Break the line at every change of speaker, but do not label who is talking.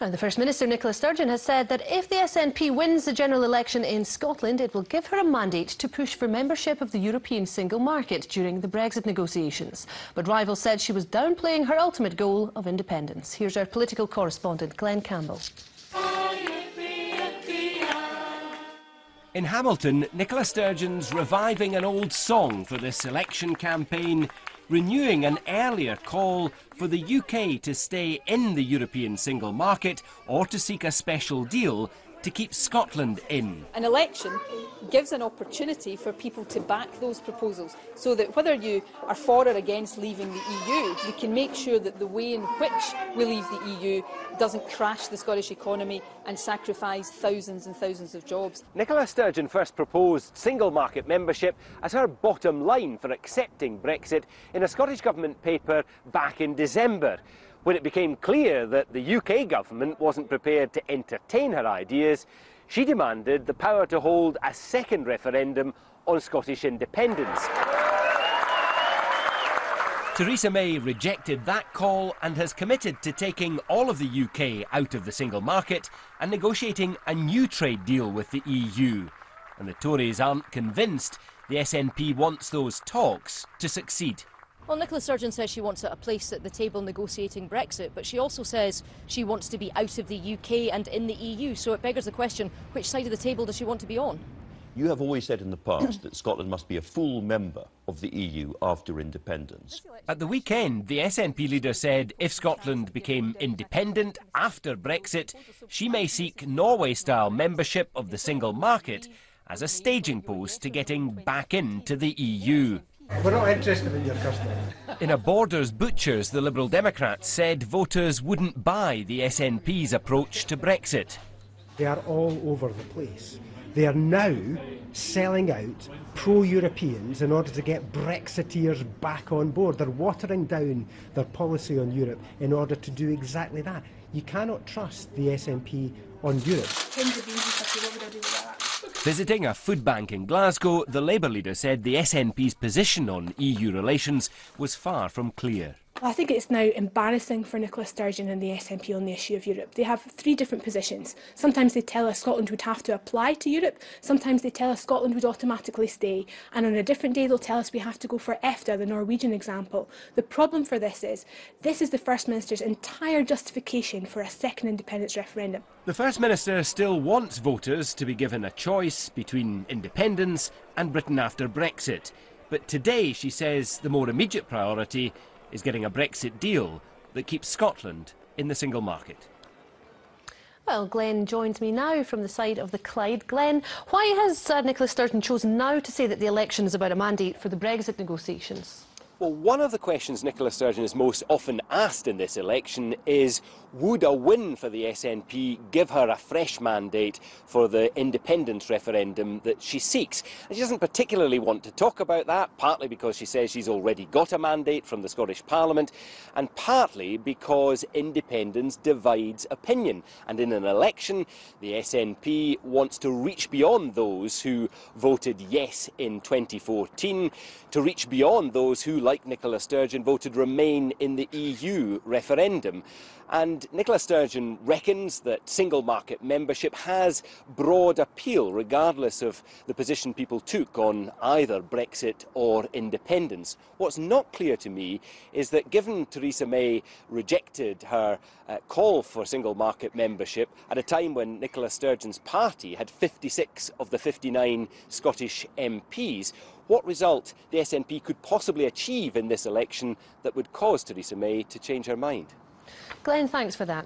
And the First Minister, Nicola Sturgeon, has said that if the SNP wins the general election in Scotland, it will give her a mandate to push for membership of the European single market during the Brexit negotiations. But rivals said she was downplaying her ultimate goal of independence. Here's our political correspondent, Glenn Campbell.
In Hamilton, Nicola Sturgeon's reviving an old song for this election campaign, renewing an earlier call for the UK to stay in the European single market or to seek a special deal to keep Scotland in.
An election gives an opportunity for people to back those proposals so that whether you are for or against leaving the EU, we can make sure that the way in which we leave the EU doesn't crash the Scottish economy and sacrifice thousands and thousands of jobs.
Nicola Sturgeon first proposed single market membership as her bottom line for accepting Brexit in a Scottish Government paper back in December. When it became clear that the UK government wasn't prepared to entertain her ideas, she demanded the power to hold a second referendum on Scottish independence. Theresa May rejected that call and has committed to taking all of the UK out of the single market and negotiating a new trade deal with the EU. And the Tories aren't convinced the SNP wants those talks to succeed.
Well, Nicola Sturgeon says she wants a place at the table negotiating Brexit, but she also says she wants to be out of the UK and in the EU. So it beggars the question, which side of the table does she want to be on?
You have always said in the past that Scotland must be a full member of the EU after independence.
At the weekend, the SNP leader said if Scotland became independent after Brexit, she may seek Norway-style membership of the single market as a staging post to getting back into the EU.
We're not interested in your custody.
In a Borders Butchers, the Liberal Democrats said voters wouldn't buy the SNP's approach to Brexit.
They are all over the place. They are now selling out pro-Europeans in order to get Brexiteers back on board. They're watering down their policy on Europe in order to do exactly that. You cannot trust the SNP on Europe.
Visiting a food bank in Glasgow, the Labour leader said the SNP's position on EU relations was far from clear.
I think it's now embarrassing for Nicola Sturgeon and the SNP on the issue of Europe. They have three different positions. Sometimes they tell us Scotland would have to apply to Europe, sometimes they tell us Scotland would automatically stay, and on a different day they'll tell us we have to go for EFTA, the Norwegian example. The problem for this is the First Minister's entire justification for a second independence referendum.
The First Minister still wants voters to be given a choice between independence and Britain after Brexit. But today, she says, the more immediate priority is getting a Brexit deal that keeps Scotland in the single market.
Well, Glenn joins me now from the side of the Clyde. Glenn, why has Nicola Sturgeon chosen now to say that the election is about a mandate for the Brexit negotiations?
Well, one of the questions Nicola Sturgeon is most often asked in this election is, would a win for the SNP give her a fresh mandate for the independence referendum that she seeks? And she doesn't particularly want to talk about that, partly because she says she's already got a mandate from the Scottish Parliament, and partly because independence divides opinion. And in an election, the SNP wants to reach beyond those who voted yes in 2014, to reach beyond those who, like Nicola Sturgeon, voted Remain in the EU referendum. And Nicola Sturgeon reckons that single market membership has broad appeal, regardless of the position people took on either Brexit or independence. What's not clear to me is that given Theresa May rejected her call for single market membership at a time when Nicola Sturgeon's party had 56 of the 59 Scottish MPs, what result the SNP could possibly achieve in this election that would cause Theresa May to change her mind?
Glenn, thanks for that.